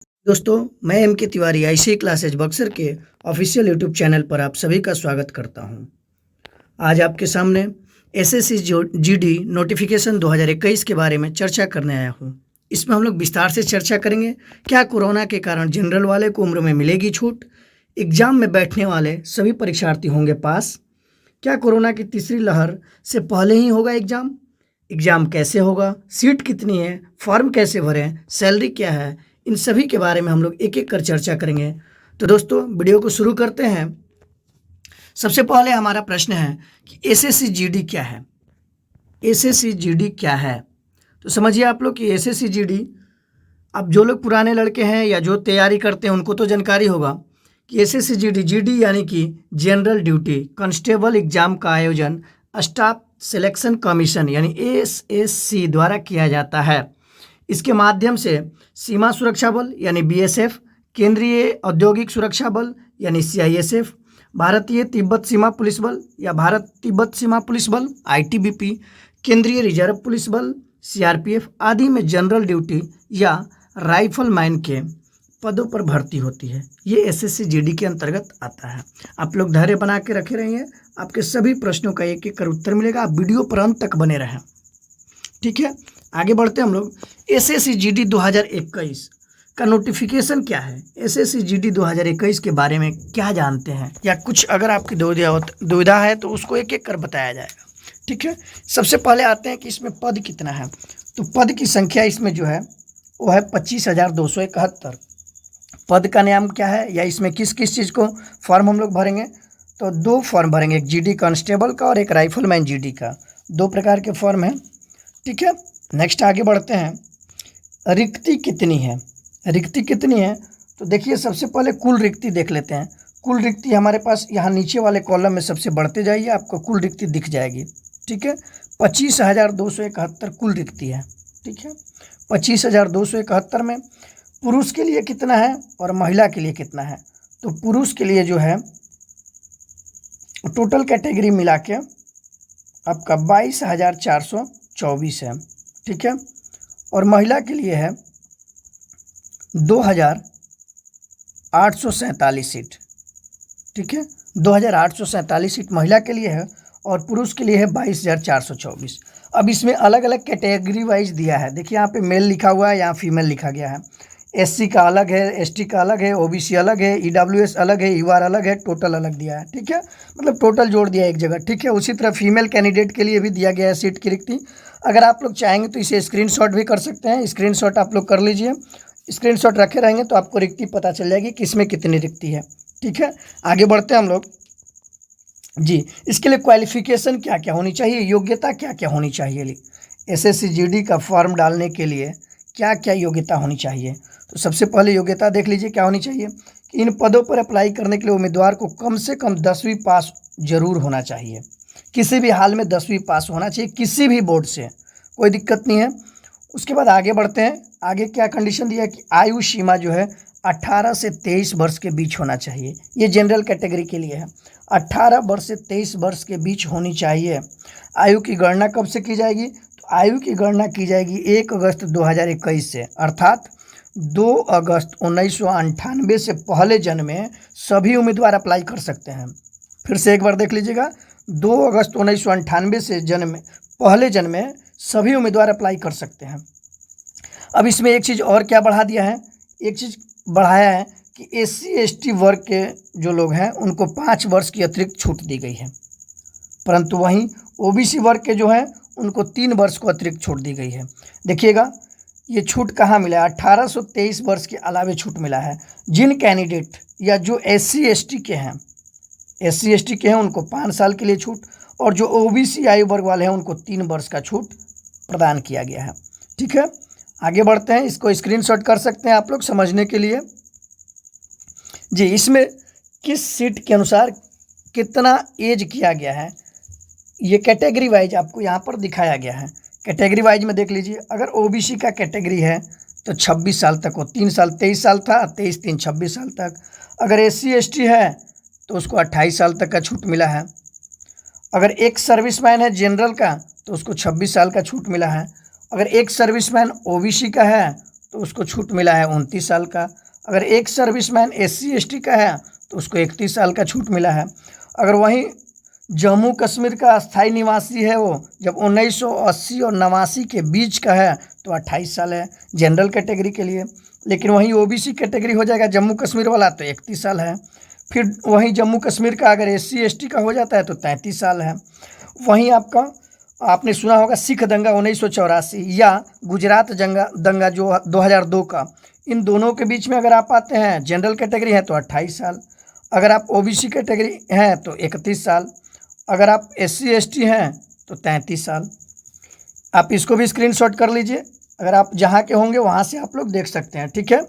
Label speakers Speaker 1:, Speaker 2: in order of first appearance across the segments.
Speaker 1: दोस्तों, मैं एम के तिवारी आईसीए क्लासेज बक्सर के ऑफिशियल यूट्यूब चैनल पर आप सभी का स्वागत करता हूं। आज आपके सामने एसएससी जीडी नोटिफिकेशन 2021 के बारे में चर्चा करने आया हूं। इसमें हम लोग विस्तार से चर्चा करेंगे। क्या कोरोना के कारण जनरल वाले को उम्र में मिलेगी छूट? एग्जाम में बैठने वाले सभी परीक्षार्थी होंगे पास? क्या कोरोना की तीसरी लहर से पहले ही होगा एग्जाम? एग्जाम कैसे होगा? सीट कितनी है? फॉर्म कैसे भरें? सैलरी क्या है? इन सभी के बारे में हम लोग एक एक कर चर्चा करेंगे। तो दोस्तों, वीडियो को शुरू करते हैं। सबसे पहले हमारा प्रश्न है कि एसएससी जीडी क्या है? एसएससी जीडी क्या है? तो समझिए आप लोग कि एसएससी जीडी, अब जो लोग पुराने लड़के हैं या जो तैयारी करते हैं उनको तो जानकारी होगा कि एसएससी जीडी जीडी यानी कि जनरल ड्यूटी कांस्टेबल एग्जाम का आयोजन स्टाफ सिलेक्शन कमीशन यानी एसएससी द्वारा किया जाता है। इसके माध्यम से सीमा सुरक्षा बल यानी बीएसएफ, केंद्रीय औद्योगिक सुरक्षा बल यानी सीआईएसएफ, भारतीय तिब्बत सीमा पुलिस बल या भारत तिब्बत सीमा पुलिस बल आईटीबीपी, केंद्रीय रिजर्व पुलिस बल सीआरपीएफ आदि में जनरल ड्यूटी या राइफल मैन के पदों पर भर्ती होती है। ये एसएससी जीडी के अंतर्गत आता है। आप लोग धैर्य बना के रखे रहिए, आपके सभी प्रश्नों का एक एक कर उत्तर मिलेगा। आप वीडियो पर अंत तक बने रहें, ठीक है। आगे बढ़ते हैं हम लोग। एसएससी जीडी 2021 का नोटिफिकेशन क्या है? एसएससी जीडी 2021 के बारे में क्या जानते हैं, या कुछ अगर आपकी दुविधा है तो उसको एक एक कर बताया जाएगा, ठीक है। सबसे पहले आते हैं कि इसमें पद कितना है। तो पद की संख्या इसमें जो है वो है 25,271। पद का नाम क्या है, या इसमें किस किस चीज़ को फॉर्म हम लोग भरेंगे? तो 2 फॉर्म भरेंगे, एक जीडी कांस्टेबल का और एक राइफलमैन जीडी का। 2 प्रकार के फॉर्म हैं, ठीक है। नेक्स्ट आगे बढ़ते हैं। रिक्ति कितनी है? रिक्ति कितनी है तो देखिए, सबसे पहले कुल रिक्ति देख लेते हैं। कुल रिक्ति हमारे पास यहाँ नीचे वाले कॉलम में सबसे बढ़ते जाइए, आपको कुल रिक्ति दिख जाएगी, ठीक है। 25,271 कुल रिक्ति है, ठीक है। 25,271 में पुरुष के लिए कितना है और महिला के लिए कितना है? तो पुरुष के लिए जो है टोटल कैटेगरी मिला के आपका 22,424 है, ठीक है। और महिला के लिए है 2,847 सीट, ठीक है। 2,847 सीट महिला के लिए है और पुरुष के लिए है 22,424। अब इसमें अलग अलग कैटेगरी वाइज दिया है। देखिए यहाँ पे मेल लिखा हुआ है, यहाँ फीमेल लिखा गया है। एससी का अलग है, एसटी का अलग है, ओबीसी अलग है, ईडब्ल्यूएस अलग है, यूआर अलग है, टोटल अलग दिया है, ठीक है। मतलब टोटल जोड़ दिया है एक जगह, ठीक है। उसी तरह फीमेल कैंडिडेट के लिए भी दिया गया है सीट की रिक्ति। अगर आप लोग चाहेंगे तो इसे स्क्रीनशॉट भी कर सकते हैं। स्क्रीनशॉट आप लोग कर लीजिए। स्क्रीनशॉट रखे रहेंगे तो आपको रिक्ति पता चल जाएगी कि इसमें कितनी रिक्ति है, ठीक है। आगे बढ़ते हैं हम लोग जी। इसके लिए क्वालिफिकेशन क्या क्या होनी चाहिए, योग्यता क्या क्या होनी चाहिए? एसएससी जीडी का फॉर्म डालने के लिए क्या क्या योग्यता होनी चाहिए? तो सबसे पहले योग्यता देख लीजिए क्या होनी चाहिए कि इन पदों पर अप्लाई करने के लिए उम्मीदवार को कम से कम 10वीं पास जरूर होना चाहिए। किसी भी हाल में 10वीं पास होना चाहिए, किसी भी बोर्ड से, कोई दिक्कत नहीं है। उसके बाद आगे बढ़ते हैं। आगे क्या कंडीशन दिया है कि आयु सीमा जो है 18 से 23 वर्ष के बीच होना चाहिए। ये जनरल कैटेगरी के लिए है। 18 वर्ष से 23 वर्ष के बीच होनी चाहिए। आयु की गणना कब से की जाएगी? तो आयु की गणना की जाएगी 1 अगस्त 2021 से, अर्थात 2 अगस्त 1998 से पहले जन्मे सभी उम्मीदवार अप्लाई कर सकते हैं। फिर से एक बार देख लीजिएगा, 2 अगस्त 1998 से पहले जन्मे सभी उम्मीदवार अप्लाई कर सकते हैं। अब इसमें एक चीज़ और क्या बढ़ा दिया है, एक चीज़ बढ़ाया है कि एससी एसटी वर्ग के जो लोग हैं उनको 5 वर्ष की अतिरिक्त छूट दी गई है, परंतु वहीं ओबीसी वर्ग के जो हैं उनको 3 वर्ष को अतिरिक्त छूट दी गई है। देखिएगा ये छूट कहाँ मिला है, 18 से 23 वर्ष के अलावे छूट मिला है। जिन कैंडिडेट या जो एससी एसटी के हैं उनको 5 साल के लिए छूट, और जो ओबीसी आयु वर्ग वाले हैं उनको 3 वर्ष का छूट प्रदान किया गया है, ठीक है। आगे बढ़ते हैं। इसको स्क्रीनशॉट कर सकते हैं आप लोग समझने के लिए जी। इसमें किस सीट के अनुसार कितना एज किया गया है, ये कैटेगरी वाइज आपको यहाँ पर दिखाया गया है। कैटेगरी वाइज में देख लीजिए, अगर ओबीसी का कैटेगरी है तो 26 साल तक हो, 3 साल 23 साल था, 23 3 26 साल तक। अगर एससी एसटी है तो उसको 28 साल तक का छूट मिला है। अगर एक सर्विसमैन है जनरल का तो उसको 26 साल का छूट मिला है। अगर एक सर्विसमैन ओबीसी का है तो उसको छूट मिला है 29 साल का। अगर एक सर्विसमैन SC ST का है तो उसको 31 साल का छूट मिला है। अगर वहीं जम्मू कश्मीर का अस्थायी निवासी है, वो जब 1980 और 89 के बीच का है तो 28 साल है जनरल कैटेगरी के लिए। लेकिन वहीं OBC कैटेगरी हो जाएगा जम्मू कश्मीर वाला तो 31 साल है। फिर वहीं जम्मू कश्मीर का अगर SC ST का हो जाता है तो 33 साल है। वहीं आपका आपने सुना होगा सिख दंगा 1984 या गुजरात दंगा जो 2002 का, इन दोनों के बीच में अगर आप आते हैं जनरल कैटेगरी है तो 28 साल, अगर आप OBC कैटेगरी हैं तो 31 साल, अगर आप SC ST हैं तो 33 साल। आप इसको भी स्क्रीनशॉट कर लीजिए, अगर आप जहाँ के होंगे वहाँ से आप लोग देख सकते हैं। ठीक है,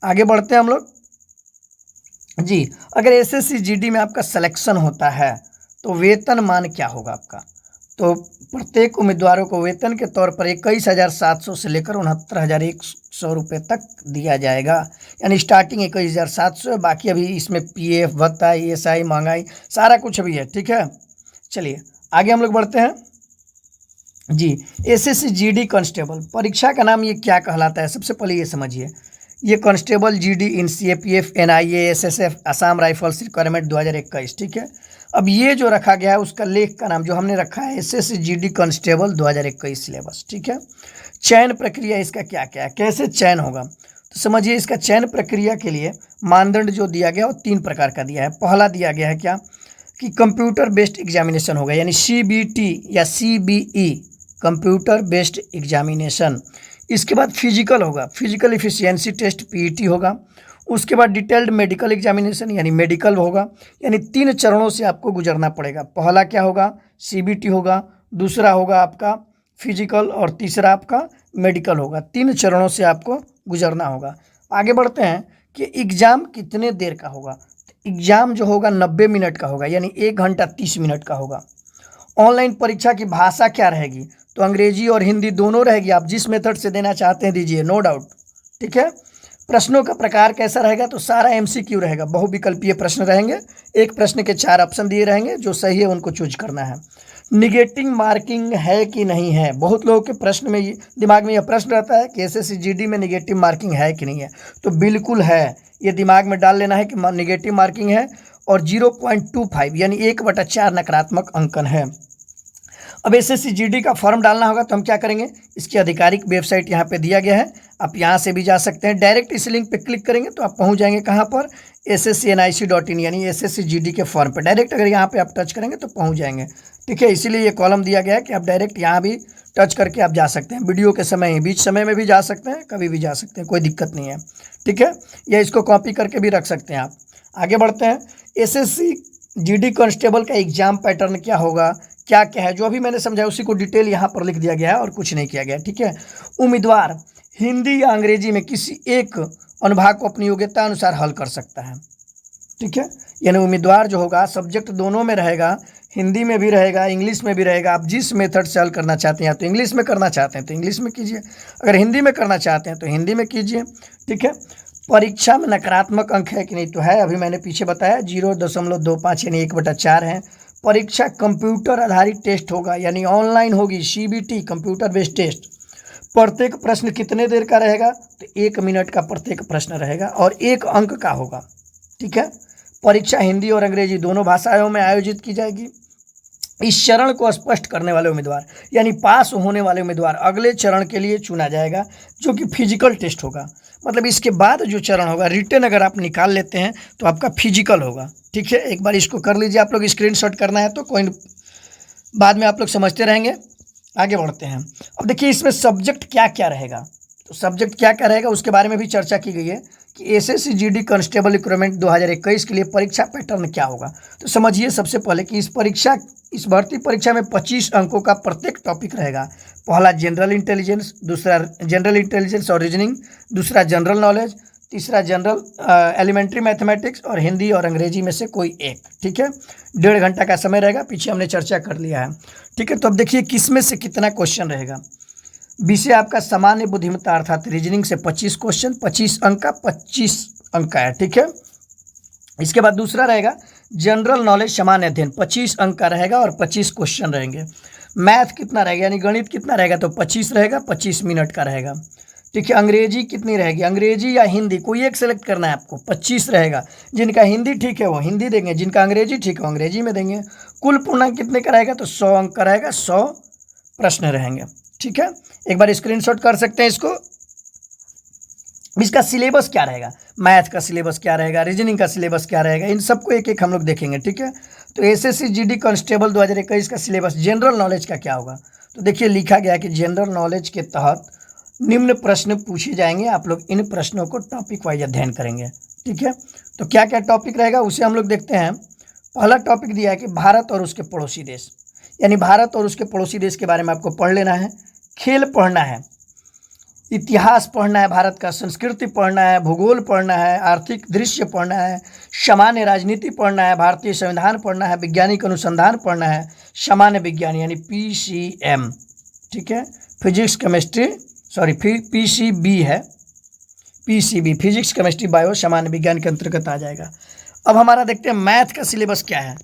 Speaker 1: आगे बढ़ते हैं हम लोग जी। अगर SSC GD में आपका सिलेक्शन होता है तो वेतनमान क्या होगा आपका? तो प्रत्येक उम्मीदवारों को वेतन के तौर पर 21,700 से लेकर 69,100 रुपये तक दिया जाएगा, यानी स्टार्टिंग 21,700 है, बाकी अभी इसमें PF भत्ता ESI महंगाई सारा कुछ अभी है। ठीक है, चलिए आगे हम लोग बढ़ते हैं जी। SSC GD कांस्टेबल परीक्षा का नाम ये क्या कहलाता है? सबसे पहले ये समझिए, ये कांस्टेबल GD इन CAPF NIA SSF Assam rifles requirement 2021। ठीक है, अब ये जो रखा गया है उसका लेख का नाम जो हमने रखा है SSC GD कांस्टेबल 2021 सिलेबस। ठीक है, चयन प्रक्रिया इसका क्या क्या है, कैसे चयन होगा? तो समझिए, इसका चयन प्रक्रिया के लिए मानदंड जो दिया गया वो 3 प्रकार का दिया है। पहला दिया गया है क्या कि कंप्यूटर बेस्ड एग्जामिनेशन होगा, यानी CBT या CBE कंप्यूटर बेस्ड एग्जामिनेशन। इसके बाद फिजिकल होगा, फिजिकल इफिशियंसी टेस्ट PET होगा। उसके बाद डिटेल्ड मेडिकल एग्जामिनेशन यानी मेडिकल होगा, यानी 3 चरणों से आपको गुजरना पड़ेगा। पहला क्या होगा? CBT होगा, दूसरा होगा आपका फिजिकल और तीसरा आपका मेडिकल होगा। 3 चरणों से आपको गुजरना होगा। आगे बढ़ते हैं कि एग्ज़ाम कितने देर का होगा। एग्ज़ाम जो होगा 90 मिनट का होगा, यानी 1 घंटा 30 मिनट का होगा। ऑनलाइन परीक्षा की भाषा क्या रहेगी? तो अंग्रेजी और हिंदी दोनों रहेगी, आप जिस मेथड से देना चाहते हैं दीजिए, नो डाउट। ठीक है, प्रश्नों का प्रकार कैसा रहेगा? तो सारा MCQ रहेगा, बहुविकल्पीय प्रश्न रहेंगे। एक प्रश्न के 4 ऑप्शन दिए रहेंगे, जो सही है उनको चूज करना है। निगेटिव मार्किंग है कि नहीं है? बहुत लोगों के प्रश्न में दिमाग में यह प्रश्न रहता है कि SSC GD में निगेटिव मार्किंग है कि नहीं है। तो बिल्कुल है, ये दिमाग में डाल लेना है कि निगेटिव मार्किंग है, और 0.25 यानी 1/4 नकारात्मक अंकन है। अब SSC GD का फॉर्म डालना होगा तो हम क्या करेंगे? इसकी आधिकारिक वेबसाइट यहाँ पे दिया गया है, आप यहाँ से भी जा सकते हैं। डायरेक्ट इस लिंक पे क्लिक करेंगे तो आप पहुँच जाएंगे कहाँ पर? SSCNIC.in यानी SSC GD के फॉर्म पे डायरेक्ट अगर यहाँ पे आप टच करेंगे तो पहुँच जाएंगे। ठीक है, इसीलिए ये कॉलम दिया गया है कि आप डायरेक्ट यहाँ भी टच करके आप जा सकते हैं। वीडियो के समय ही, बीच समय में भी जा सकते हैं, कभी भी जा सकते हैं, कोई दिक्कत नहीं है। ठीक है, या इसको कॉपी करके भी रख सकते हैं आप। आगे बढ़ते हैं, SSC GD कांस्टेबल का एग्जाम पैटर्न क्या होगा, क्या क्या है, जो अभी मैंने समझाया उसी को डिटेल यहाँ पर लिख दिया गया है और कुछ नहीं किया गया। ठीक है, उम्मीदवार हिंदी या अंग्रेजी में किसी एक अनुभाग को अपनी योग्यता अनुसार हल कर सकता है। ठीक है, यानी उम्मीदवार जो होगा सब्जेक्ट दोनों में रहेगा, हिंदी में भी रहेगा, इंग्लिश में भी रहेगा। आप जिस मेथड से हल करना चाहते हैं, या तो इंग्लिश में करना चाहते हैं तो इंग्लिश में कीजिए, अगर हिंदी में करना चाहते हैं तो हिंदी में कीजिए। ठीक है, परीक्षा में नकारात्मक अंक है कि नहीं? तो है, अभी मैंने पीछे बताया 0.25 यानी 1/4 है। परीक्षा कंप्यूटर आधारित टेस्ट होगा, यानी ऑनलाइन होगी, CBT कंप्यूटर बेस्ड टेस्ट। प्रत्येक प्रश्न कितने देर का रहेगा? तो 1 मिनट का प्रत्येक प्रश्न रहेगा और 1 अंक का होगा। ठीक है, परीक्षा हिंदी और अंग्रेजी दोनों भाषाओं में आयोजित की जाएगी। इस चरण को स्पष्ट करने वाले उम्मीदवार यानी पास होने वाले उम्मीदवार अगले चरण के लिए चुना जाएगा, जो कि फिजिकल टेस्ट होगा। मतलब इसके बाद जो चरण होगा, रिटन अगर आप निकाल लेते हैं तो आपका फिजिकल होगा। ठीक है, एक बार इसको कर लीजिए आप लोग, स्क्रीनशॉट करना है तो कोई बाद में आप लोग समझते रहेंगे। आगे बढ़ते हैं, अब देखिए इसमें सब्जेक्ट क्या क्या रहेगा। तो सब्जेक्ट क्या क्या रहेगा उसके बारे में भी चर्चा की गई है कि SSC GD कांस्टेबल रिक्रूटमेंट 2021 के लिए परीक्षा पैटर्न क्या होगा। तो समझिए सबसे पहले कि इस भर्ती परीक्षा में 25 अंकों का प्रत्येक टॉपिक रहेगा। पहला जनरल इंटेलिजेंस, दूसरा जनरल इंटेलिजेंस और रीजनिंग, दूसरा जनरल नॉलेज, तीसरा जनरल एलिमेंट्री मैथमेटिक्स, और हिंदी और अंग्रेजी में से कोई एक। ठीक है, 1.5 घंटा का समय रहेगा, पीछे हमने चर्चा कर लिया है। ठीक है, तो अब देखिए किस में से कितना क्वेश्चन रहेगा। विषय आपका सामान्य बुद्धिमत्ता अर्थात रीजनिंग से 25 क्वेश्चन, 25 अंक का 25 अंक का है। ठीक है, इसके बाद दूसरा रहेगा जनरल नॉलेज सामान्य अध्ययन, 25 अंक का रहेगा और 25 क्वेश्चन रहेंगे। मैथ कितना रहेगा यानी गणित कितना रहेगा? तो 25 रहेगा, 25 मिनट का रहेगा। ठीक है। अंग्रेजी कितनी रहेगी, अंग्रेजी या हिंदी, कोई एक सेलेक्ट करना है आपको। 25 रहेगा। जिनका हिंदी ठीक है वो हिंदी देंगे, जिनका अंग्रेजी ठीक है वो अंग्रेजी में देंगे। कुल पूर्णांक कितने का रहेगा, तो 100 अंक का रहेगा, 100 प्रश्न रहेंगे। ठीक है, एक बार स्क्रीनशॉट कर सकते हैं इसको। इसका सिलेबस क्या रहेगा, मैथ का सिलेबस क्या रहेगा, रीजनिंग का सिलेबस क्या रहेगा, इन सबको एक एक हम लोग देखेंगे। ठीक है, तो एसएससी जीडी कांस्टेबल 2021 का सिलेबस जनरल नॉलेज का क्या होगा, तो देखिए लिखा गया है कि जनरल नॉलेज के तहत निम्न प्रश्न पूछे जाएंगे, आप लोग इन प्रश्नों को टॉपिक वाइज अध्ययन करेंगे। ठीक है, तो क्या क्या टॉपिक रहेगा उसे हम लोग देखते हैं। पहला टॉपिक दिया है कि भारत और उसके पड़ोसी देश, यानी भारत और उसके पड़ोसी देश के बारे में आपको पढ़ लेना है। खेल पढ़ना है, इतिहास पढ़ना है भारत का, संस्कृति पढ़ना है, भूगोल पढ़ना है, आर्थिक दृश्य पढ़ना है, सामान्य राजनीति पढ़ना है, भारतीय संविधान पढ़ना है, वैज्ञानिक अनुसंधान पढ़ना है, सामान्य विज्ञान यानी पीसीएम। ठीक है, फिजिक्स केमिस्ट्री, सॉरी पीसीबी है, पीसीबी फिजिक्स केमिस्ट्री बायो सामान्य विज्ञान के अंतर्गत आ जाएगा। अब हमारा देखते हैं मैथ का सिलेबस क्या है।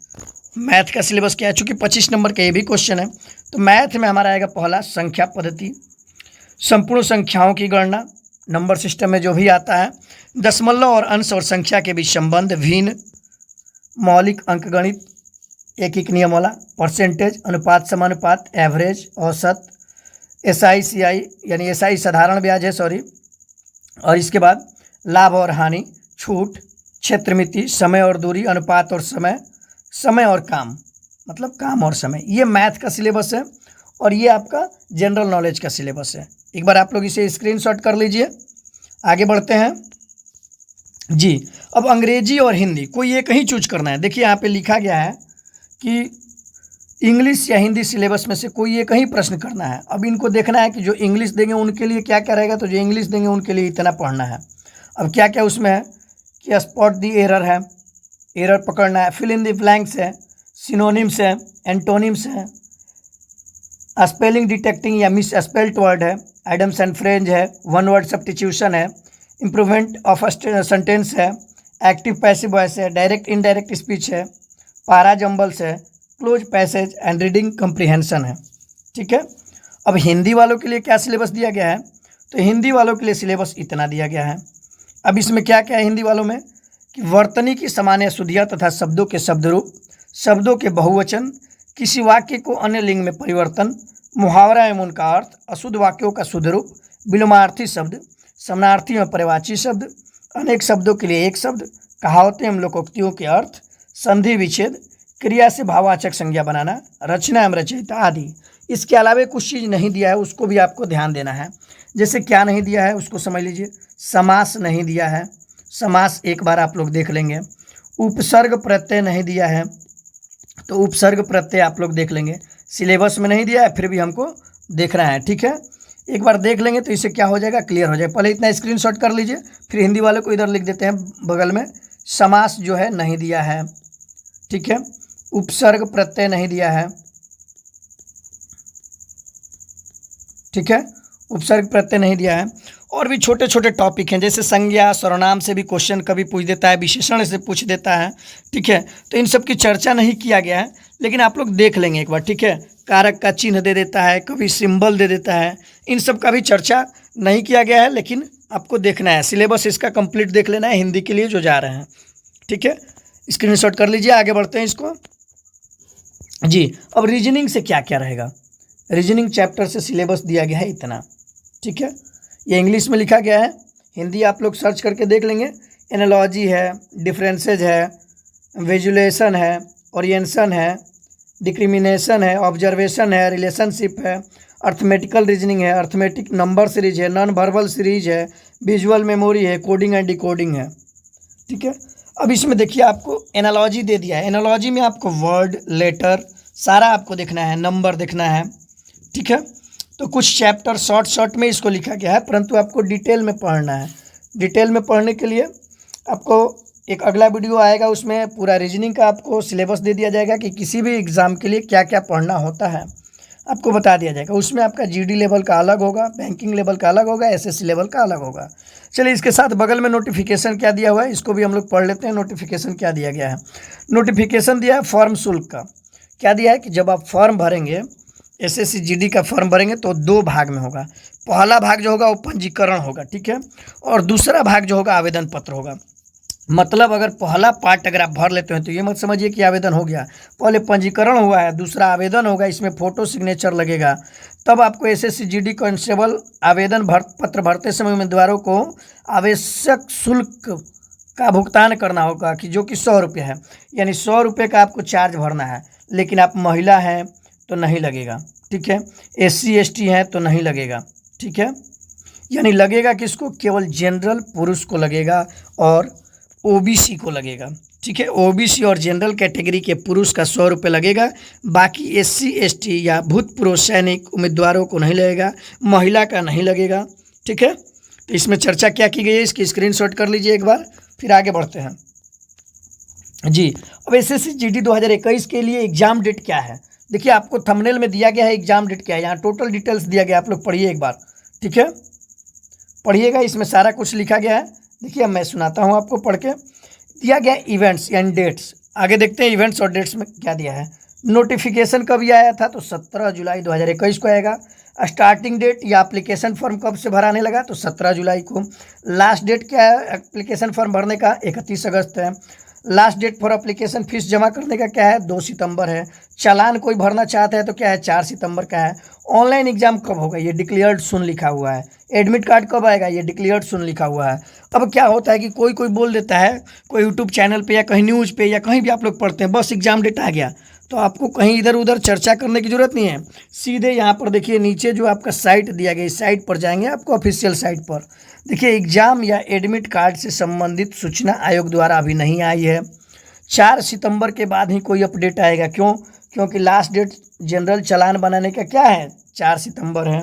Speaker 1: मैथ का सिलेबस क्या है, चूंकि 25 नंबर का ये भी क्वेश्चन है, तो मैथ में हमारा आएगा पहला संख्या पद्धति, संपूर्ण संख्याओं की गणना, नंबर सिस्टम में जो भी आता है, दशमलव और अंश और संख्या के बीच संबंध, भिन्न, मौलिक अंकगणित, एक नियम वाला, परसेंटेज, अनुपात समानुपात, एवरेज, औसत, एसआई सीआई यानी एसआई साधारण ब्याज है, सॉरी, और इसके बाद लाभ और हानि, छूट, क्षेत्रमिति, समय और दूरी, अनुपात और समय, समय और काम, मतलब काम और समय, ये मैथ का सिलेबस है और ये आपका जनरल नॉलेज का सिलेबस है। एक बार आप लोग इसे स्क्रीनशॉट कर लीजिए। आगे बढ़ते हैं जी। अब अंग्रेजी और हिंदी कोई एक ही चूज करना है। देखिए यहाँ पे लिखा गया है कि इंग्लिश या हिंदी सिलेबस में से कोई एक ही प्रश्न करना है। अब इनको देखना है कि जो इंग्लिश देंगे उनके लिए क्या क्या रहेगा, तो जो इंग्लिश देंगे उनके लिए इतना पढ़ना है। अब क्या क्या उसमें है कि स्पॉट दी एरर है, एरर पकड़ना है, फिल इन द ब्लैंक्स है, सिनोनिम्स है, एंटोनिम्स है, स्पेलिंग डिटेक्टिंग या मिस स्पेल्ड वर्ड है, एडम्स एंड फ्रेंज है, वन वर्ड सब्स्टिट्यूशन है, इम्प्रूवमेंट ऑफ सेंटेंस है, एक्टिव पैसिव वॉइस है, डायरेक्ट इनडायरेक्ट स्पीच है, पारा जम्बल्स है, close passage and reading comprehension है। ठीक है, अब हिंदी वालों के लिए क्या सिलेबस दिया गया है, तो हिंदी वालों के लिए सिलेबस इतना दिया गया है। अब इसमें क्या क्या है हिंदी वालों में कि वर्तनी की सामान्य शुद्धियाँ तथा शब्दों के शब्दरूप, शब्दों के बहुवचन, किसी वाक्य को अन्य लिंग में परिवर्तन, मुहावरा एवं उनका अर्थ, अशुद्ध वाक्यों का शुद्ध रूप, विलोमार्थी शब्द, समानार्थी एवं पर्यायवाची शब्द, अनेक शब्दों के लिए एक शब्द, कहावतें एवं लोकोक्तियों के अर्थ, संधि विच्छेद, क्रिया से भाववाचक संज्ञा बनाना, रचना एवं रचयिता आदि। इसके अलावा कुछ चीज़ नहीं दिया है, उसको भी आपको ध्यान देना है। जैसे क्या नहीं दिया है उसको समझ लीजिए। समास नहीं दिया है, समास एक बार आप लोग देख लेंगे। उपसर्ग प्रत्यय नहीं दिया है, तो उपसर्ग प्रत्यय आप लोग देख लेंगे। सिलेबस में नहीं दिया है, फिर भी हमको देखना है। ठीक है, एक बार देख लेंगे तो इससे क्या हो जाएगा, क्लियर हो जाएगा। पहले इतना स्क्रीनशॉट कर लीजिए, फिर हिंदी वाले को इधर लिख देते हैं बगल में। समास जो है नहीं दिया है। ठीक है, उपसर्ग प्रत्यय नहीं दिया है। ठीक है, उपसर्ग प्रत्यय नहीं दिया है। और भी छोटे छोटे टॉपिक हैं, जैसे संज्ञा, सर्वनाम से भी क्वेश्चन कभी पूछ देता है, विशेषण से पूछ देता है। ठीक है, तो इन सब की चर्चा नहीं किया गया है, लेकिन आप लोग देख लेंगे एक बार। ठीक है, कारक का चिन्ह दे देता है, कभी सिंबल दे देता है, इन सब का भी चर्चा नहीं किया गया है, लेकिन आपको देखना है। सिलेबस इसका कंप्लीट देख लेना है हिंदी के लिए जो जा रहे हैं। ठीक है, स्क्रीनशॉट कर लीजिए। आगे बढ़ते हैं इसको जी। अब रीजनिंग से क्या क्या रहेगा, रीजनिंग चैप्टर से सिलेबस दिया गया है इतना। ठीक है, ये इंग्लिश में लिखा गया है, हिंदी आप लोग सर्च करके देख लेंगे। एनालॉजी है, डिफरेंसेज है, विजुलेशन है, ओरिएंशन है, डिक्रिमिनेशन है, ऑब्जर्वेशन है, रिलेशनशिप है, अर्थमेटिकल रीजनिंग है, अर्थमेटिक नंबर सीरीज है, नॉन वर्बल सीरीज है, विजुअल मेमोरी है, कोडिंग एंड डिकोडिंग है। ठीक है, अब इसमें देखिए आपको एनालॉजी दे दिया है। एनालॉजी में आपको वर्ड, लेटर सारा आपको देखना है, नंबर देखना है। ठीक है, तो कुछ चैप्टर शॉर्ट में इसको लिखा गया है, परंतु आपको डिटेल में पढ़ना है। डिटेल में पढ़ने के लिए आपको एक अगला वीडियो आएगा, उसमें पूरा रीजनिंग का आपको सिलेबस दे दिया जाएगा कि किसी भी एग्ज़ाम के लिए क्या क्या पढ़ना होता है, आपको बता दिया जाएगा। उसमें आपका जीडी लेवल का अलग होगा, बैंकिंग लेवल का अलग होगा, एसएससी लेवल का अलग होगा। चलिए, इसके साथ बगल में नोटिफिकेशन क्या दिया हुआ है इसको भी हम लोग पढ़ लेते हैं। नोटिफिकेशन क्या दिया गया है, नोटिफिकेशन दिया है फॉर्म शुल्क का। क्या दिया है कि जब आप फॉर्म भरेंगे, एसएससी जीडी का फॉर्म भरेंगे तो 2 भाग में होगा। पहला भाग जो होगा वो पंजीकरण होगा, ठीक है, और दूसरा भाग जो होगा आवेदन पत्र होगा। मतलब अगर पहला पार्ट अगर आप भर लेते हैं तो ये मत समझिए कि आवेदन हो गया, पहले पंजीकरण हुआ है, दूसरा आवेदन होगा, इसमें फ़ोटो सिग्नेचर लगेगा, तब आपको एसएससी जीडी कांस्टेबल आवेदन पत्र भरते समय उम्मीदवारों को आवश्यक शुल्क का भुगतान करना होगा कि जो कि 100 रुपये है, यानी 100 रुपये का आपको चार्ज भरना है। लेकिन आप महिला हैं तो नहीं लगेगा, ठीक है, SC ST हैं तो नहीं लगेगा, ठीक है, यानी लगेगा किसको, केवल जनरल पुरुष को लगेगा और OBC को लगेगा, ठीक है। OBC और जनरल कैटेगरी के पुरुष का 100 रुपये लगेगा, बाकी SC ST या भूतपूर्व सैनिक उम्मीदवारों को नहीं लगेगा, महिला का नहीं लगेगा, ठीक है। तो इसमें चर्चा क्या की गई है इसकी स्क्रीनशॉट कर लीजिए एक बार, फिर आगे बढ़ते हैं जी। अब SSC GD 2021 के लिए एग्जाम डेट क्या है, देखिए आपको थंबनेल में दिया गया है एग्जाम डेट क्या है, यहाँ टोटल डिटेल्स दिया गया है, आप लोग पढ़िए एक बार, ठीक है, पढ़िएगा, इसमें सारा कुछ लिखा गया है। देखिए अब मैं सुनाता हूँ आपको पढ़ के। दिया गया इवेंट्स यानी डेट्स, आगे देखते हैं इवेंट्स और डेट्स में क्या दिया है। नोटिफिकेशन कब आया था, तो 17 जुलाई 2021 को आएगा। स्टार्टिंग डेट या एप्लीकेशन फॉर्म कब से भराने लगा, तो 17 जुलाई को। लास्ट डेट क्या है एप्लीकेशन फॉर्म भरने का, 31 अगस्त है। Last date for application fees जमा करने का क्या है, 2 सितंबर है। चालान कोई भरना चाहता है तो क्या है, 4 सितंबर का है। ऑनलाइन एग्जाम कब होगा, ये डिक्लेयर्ड सुन लिखा हुआ है। एडमिट कार्ड कब आएगा, ये डिक्लेयर्ड सुन लिखा हुआ है। अब क्या होता है कि कोई कोई बोल देता है, कोई यूट्यूब चैनल पे या कहीं न्यूज़ पे या कहीं भी आप लोग पढ़ते हैं, बस एग्जाम डेट आ गया, तो आपको कहीं इधर उधर चर्चा करने की ज़रूरत नहीं है। सीधे यहाँ पर देखिए नीचे जो आपका साइट दिया गया, इस साइट पर जाएंगे, आपको ऑफिशियल साइट पर देखिए एग्जाम या एडमिट कार्ड से संबंधित सूचना आयोग द्वारा अभी नहीं आई है। 4 सितंबर के बाद ही कोई अपडेट आएगा, क्यों, क्योंकि लास्ट डेट जनरल चालान बनाने का क्या है, 4 सितंबर है।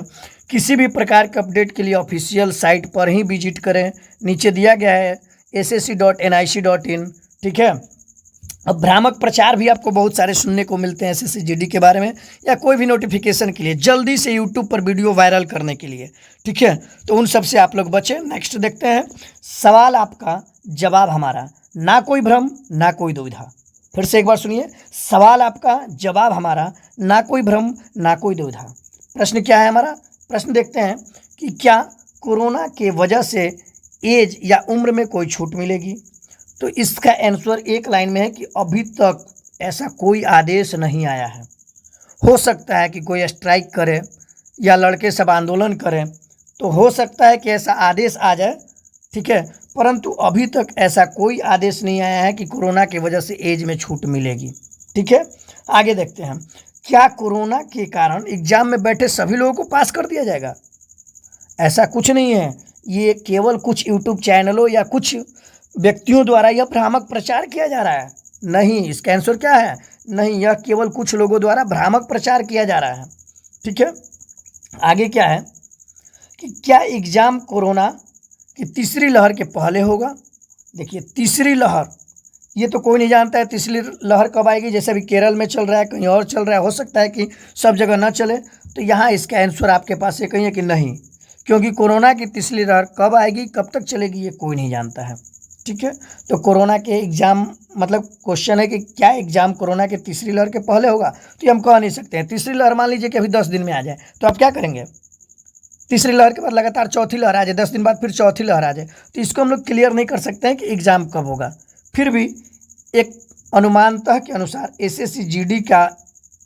Speaker 1: किसी भी प्रकार के अपडेट के लिए ऑफिशियल साइट पर ही विजिट करें, नीचे दिया गया है ssc.nic.in, ठीक है। अब भ्रामक प्रचार भी आपको बहुत सारे सुनने को मिलते हैं SSC GD के बारे में या कोई भी नोटिफिकेशन के लिए, जल्दी से यूट्यूब पर वीडियो वायरल करने के लिए, ठीक है, तो उन सब से आप लोग बचें। नेक्स्ट देखते हैं, सवाल आपका जवाब हमारा, ना कोई भ्रम ना कोई दुविधा। फिर से एक बार सुनिए, सवाल आपका जवाब हमारा, ना कोई भ्रम ना कोई दुविधा। प्रश्न क्या है हमारा, प्रश्न देखते हैं कि क्या कोरोना के वजह से एज या उम्र में कोई छूट मिलेगी, तो इसका आंसर एक लाइन में है कि अभी तक ऐसा कोई आदेश नहीं आया है। हो सकता है कि कोई स्ट्राइक करे या लड़के सब आंदोलन करें, तो हो सकता है कि ऐसा आदेश आ जाए, ठीक है, परंतु अभी तक ऐसा कोई आदेश नहीं आया है कि कोरोना की वजह से एज में छूट मिलेगी, ठीक है। आगे देखते हैं, क्या कोरोना के कारण एग्जाम में बैठे सभी लोगों को पास कर दिया जाएगा, ऐसा कुछ नहीं है। ये केवल कुछ यूट्यूब चैनलों या कुछ व्यक्तियों द्वारा यह भ्रामक प्रचार किया जा रहा है, नहीं, इसका आंसर क्या है, नहीं, यह केवल कुछ लोगों द्वारा भ्रामक प्रचार किया जा रहा है, ठीक है। आगे क्या है कि क्या एग्जाम कोरोना की तीसरी लहर के पहले होगा। देखिए तीसरी लहर, ये तो कोई नहीं जानता है तीसरी लहर कब आएगी, जैसे अभी केरल में चल रहा है, कहीं और चल रहा है, हो सकता है कि सब जगह ना चले, तो यहाँ इसका आंसर आपके पास ये कहीं है कि नहीं, क्योंकि कोरोना की तीसरी लहर कब आएगी, कब तक चलेगी, ये कोई नहीं जानता है, ठीक है। तो कोरोना के एग्ज़ाम, मतलब क्वेश्चन है कि क्या एग्ज़ाम कोरोना के तीसरी लहर के पहले होगा, तो ये हम कह नहीं सकते हैं। तीसरी लहर मान लीजिए कि अभी 10 दिन में आ जाए, तो आप क्या करेंगे, तीसरी लहर के बाद लगातार चौथी लहर आ जाए, 10 दिन बाद फिर चौथी लहर आ जाए, तो इसको हम लोग क्लियर नहीं कर सकते हैं कि एग्ज़ाम कब होगा। फिर भी एक अनुमानतः के अनुसार SSC GD का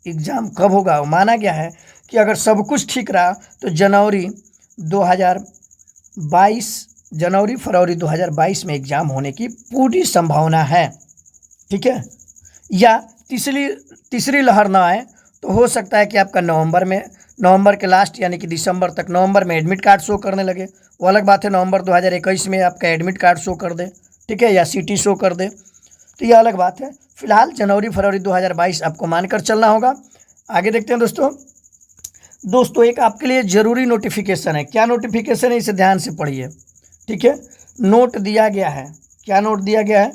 Speaker 1: एग्ज़ाम कब होगा, माना गया है कि अगर सब कुछ ठीक रहा तो जनवरी फरवरी 2022 में एग्ज़ाम होने की पूरी संभावना है, ठीक है। या तीसरी लहर ना आए तो हो सकता है कि आपका नवंबर के लास्ट यानी कि दिसंबर तक, नवंबर में एडमिट कार्ड शो करने लगे, वो अलग बात है, नवंबर 2021 में आपका एडमिट कार्ड शो कर दे, ठीक है, या CT शो कर दे, तो ये अलग बात है। फिलहाल जनवरी फरवरी 2022 आपको मानकर चलना होगा। आगे देखते हैं दोस्तों एक आपके लिए ज़रूरी नोटिफिकेशन है। क्या नोटिफिकेशन है, इसे ध्यान से पढ़िए, ठीक है। नोट दिया गया है, क्या नोट दिया गया है,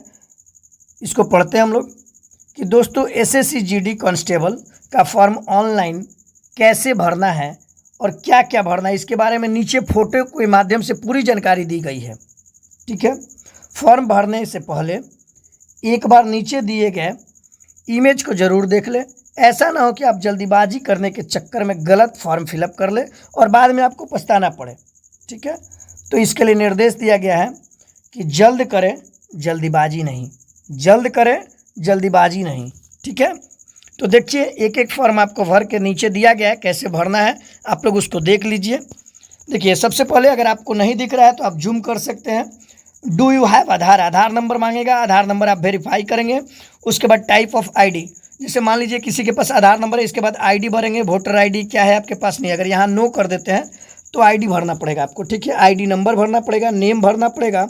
Speaker 1: इसको पढ़ते हैं हम लोग कि दोस्तों SSC GD कांस्टेबल का फॉर्म ऑनलाइन कैसे भरना है और क्या क्या भरना है, इसके बारे में नीचे फोटो के माध्यम से पूरी जानकारी दी गई है, ठीक है। फॉर्म भरने से पहले एक बार नीचे दिए गए इमेज को ज़रूर देख लें। ऐसा ना हो कि आप जल्दीबाजी करने के चक्कर में गलत फॉर्म फिलअप कर ले और बाद में आपको पछताना पड़े। ठीक है, तो इसके लिए निर्देश दिया गया है कि जल्द करें जल्दीबाजी नहीं, जल्द करें जल्दीबाजी नहीं। ठीक है, तो देखिए एक एक फॉर्म आपको भर के नीचे दिया गया है, कैसे भरना है आप लोग उसको देख लीजिए। देखिए सबसे पहले अगर आपको नहीं दिख रहा है तो आप जूम कर सकते हैं। Do you have Aadhaar, Aadhaar number मांगेगा, आधार नंबर आप वेरीफाई करेंगे। उसके बाद टाइप ऑफ आईडी, जैसे मान लीजिए किसी के पास आधार नंबर है, इसके बाद आईडी भरेंगे, वोटर आईडी क्या है आपके पास नहीं, अगर यहाँ नो कर देते हैं तो आईडी भरना पड़ेगा आपको। ठीक है, आईडी नंबर भरना पड़ेगा, नेम भरना पड़ेगा,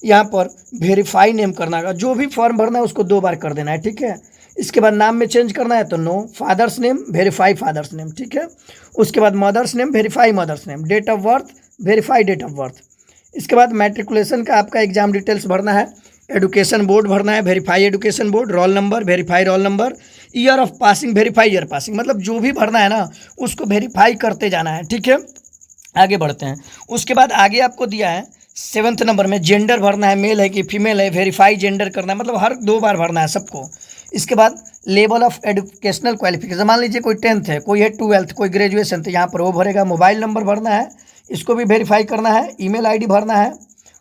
Speaker 1: यहाँ पर वेरीफाई नेम करना होगा। जो भी फॉर्म भरना है उसको 2 बार कर देना है। ठीक है, इसके बाद नाम में चेंज करना है तो no, father's name verify father's name. ठीक है, उसके बाद mother's name verify mother's name, date of birth verify date of birth. इसके बाद मैट्रिकुलेशन का आपका एग्जाम डिटेल्स भरना है, एजुकेशन बोर्ड भरना है, verify education board, roll number verify roll number, year of passing verify year passing, मतलब जो भी भरना है ना उसको वेरीफाई करते जाना है। ठीक है, आगे बढ़ते हैं। उसके बाद आगे आपको दिया है 7th नंबर में जेंडर भरना है, मेल है कि फीमेल है, वेरीफाई जेंडर करना है, मतलब हर 2 बार भरना है सबको। इसके बाद लेवल ऑफ एजुकेशनल क्वालिफिकेशन, मान लीजिए कोई 10th है, कोई है 12th, कोई ग्रेजुएशन, तो यहाँ पर वो भरेगा। मोबाइल नंबर भरना है, इसको भी वेरीफाई करना है। ईमेल आईडी भरना है,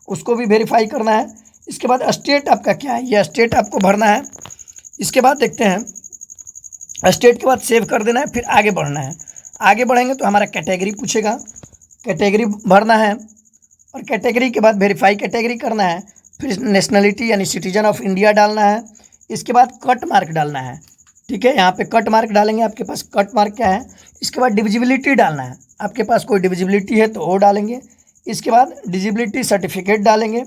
Speaker 1: उसको भी वेरीफाई करना है। इसके बाद स्टेट आपका क्या है, यह स्टेट आपको भरना है। इसके बाद देखते हैं, स्टेट के बाद सेव कर देना है, फिर आगे बढ़ना है। आगे बढ़ेंगे तो हमारा कैटेगरी पूछेगा, कैटेगरी भरना है और कैटेगरी के बाद वेरीफाई कैटेगरी करना है। फिर नेशनलिटी यानी सिटीजन ऑफ इंडिया डालना है। इसके बाद कट मार्क डालना है। ठीक है, यहाँ पे कट मार्क डालेंगे, आपके पास कट मार्क क्या है। इसके बाद डिविजिबिलिटी डालना है, आपके पास कोई डिविजिबिलिटी है तो वो डालेंगे। इसके बाद डिजिबिलिटी सर्टिफिकेट डालेंगे,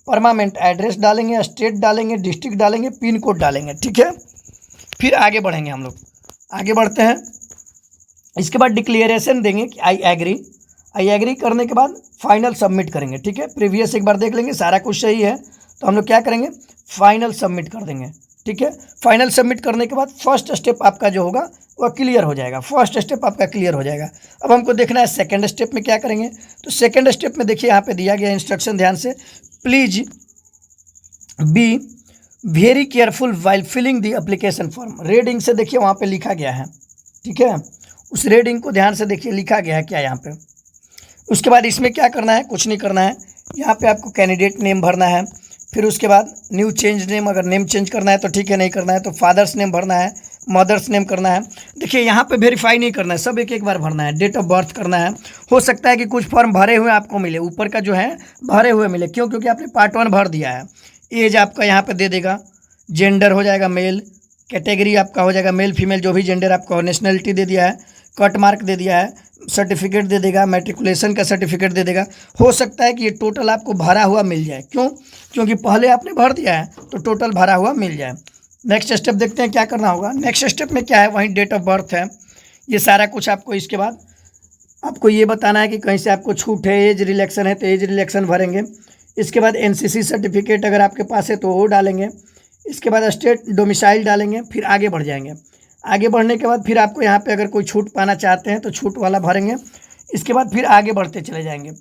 Speaker 1: परमानेंट एड्रेस डालेंगे, स्टेट डालेंगे, डिस्ट्रिक्ट डालेंगे, पिन कोड डालेंगे। ठीक है, फिर आगे बढ़ेंगे हम लोग, आगे बढ़ते हैं। इसके बाद डिक्लेरेशन देंगे कि आई एग्री, आई एग्री करने के बाद फाइनल सबमिट करेंगे। ठीक है, प्रीवियस एक बार देख लेंगे, सारा कुछ सही है तो हम लोग क्या करेंगे, फाइनल सबमिट कर देंगे। ठीक है, फाइनल सबमिट करने के बाद फर्स्ट स्टेप आपका जो होगा वह क्लियर हो जाएगा, फर्स्ट स्टेप आपका क्लियर हो जाएगा। अब हमको देखना है सेकंड स्टेप में क्या करेंगे। तो सेकंड स्टेप में देखिए यहाँ पे दिया गया इंस्ट्रक्शन, ध्यान से, please be very careful while filling the application form. Reading से देखिए वहाँ पे लिखा गया है। ठीक है, उस रेडिंग को ध्यान से देखिए, लिखा गया है क्या यहाँ पे। उसके बाद इसमें क्या करना है, कुछ नहीं करना है, यहाँ पे आपको कैंडिडेट नेम भरना है। फिर उसके बाद न्यू चेंज नेम, अगर नेम चेंज करना है तो ठीक है, नहीं करना है तो फादर्स नेम भरना है, मदर्स नेम करना है। देखिए यहाँ पे वेरीफाई नहीं करना है, सब एक एक बार भरना है। डेट ऑफ बर्थ करना है। हो सकता है कि कुछ फॉर्म भरे हुए आपको मिले, ऊपर का जो है भरे हुए मिले, क्यों, क्योंकि आपने पार्ट 1 भर दिया है। एज आपका यहाँ पे दे देगा, जेंडर हो जाएगा मेल, कैटेगरी आपका हो जाएगा मेल फीमेल, जो भी जेंडर आपका हो, नेशनलिटी दे दिया है, कट मार्क दे दिया है, सर्टिफिकेट दे देगा, मैट्रिकुलेशन का सर्टिफिकेट दे देगा। हो सकता है कि ये टोटल आपको भरा हुआ मिल जाए, क्यों, क्योंकि पहले आपने भर दिया है तो टोटल भरा हुआ मिल जाए। नेक्स्ट स्टेप देखते हैं क्या करना होगा। नेक्स्ट स्टेप में क्या है, वहीं डेट ऑफ बर्थ है, ये सारा कुछ आपको। इसके बाद आपको ये बताना है कि कहीं से आपको छूट है, एज रिलेक्शन है तो एज रिलेक्शन भरेंगे। इसके बाद एनसीसी सर्टिफिकेट अगर आपके पास है तो वो डालेंगे। इसके बाद स्टेट डोमिसाइल डालेंगे, फिर आगे बढ़ जाएंगे। आगे बढ़ने के बाद फिर आपको यहाँ पे अगर कोई छूट पाना चाहते हैं तो छूट वाला भरेंगे। इसके बाद फिर आगे बढ़ते चले जाएंगे।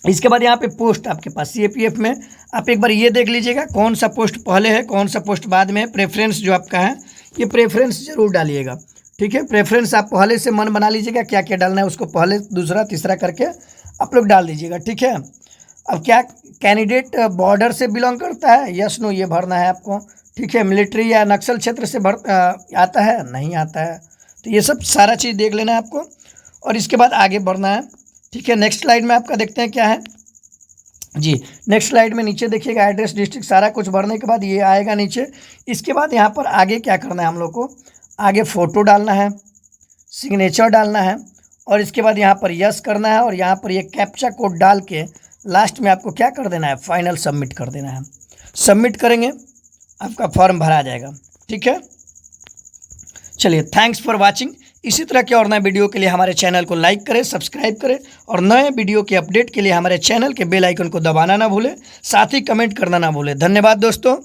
Speaker 1: इसके बाद यहाँ पे पोस्ट आपके पास सीएपीएफ में आप एक बार ये देख लीजिएगा कौन सा पोस्ट पहले है, कौन सा पोस्ट बाद में है। प्रेफरेंस जो आपका है, ये प्रेफरेंस जरूर डालिएगा। ठीक है, प्रेफरेंस आप पहले से मन बना लीजिएगा, क्या क्या डालना है उसको पहले दूसरा तीसरा करके आप लोग डाल दीजिएगा। ठीक है, अब क्या कैंडिडेट बॉर्डर से बिलोंग करता है, यस नो, ये भरना है आपको। ठीक है, मिलिट्री या नक्सल क्षेत्र से आता है, नहीं आता है, तो ये सब सारा चीज़ देख लेना है आपको और इसके बाद आगे बढ़ना है। ठीक है, नेक्स्ट स्लाइड में आपका देखते हैं क्या है जी। नेक्स्ट स्लाइड में नीचे देखिएगा एड्रेस डिस्ट्रिक्ट सारा कुछ भरने के बाद ये आएगा नीचे। इसके बाद यहाँ पर आगे क्या करना है हम लोग को, आगे फ़ोटो डालना है, सिग्नेचर डालना है और इसके बाद यहाँ पर यस करना है और यहाँ पर ये कैप्चा कोड डाल के लास्ट में आपको क्या कर देना है, फाइनल सबमिट कर देना है। सबमिट करेंगे आपका फॉर्म भरा जाएगा। ठीक है, चलिए, थैंक्स फॉर वाचिंग। इसी तरह के और नए वीडियो के लिए हमारे चैनल को लाइक करें, सब्सक्राइब करें और नए वीडियो के अपडेट के लिए हमारे चैनल के बेल आइकन को दबाना ना भूलें, साथ ही कमेंट करना ना भूलें। धन्यवाद दोस्तों।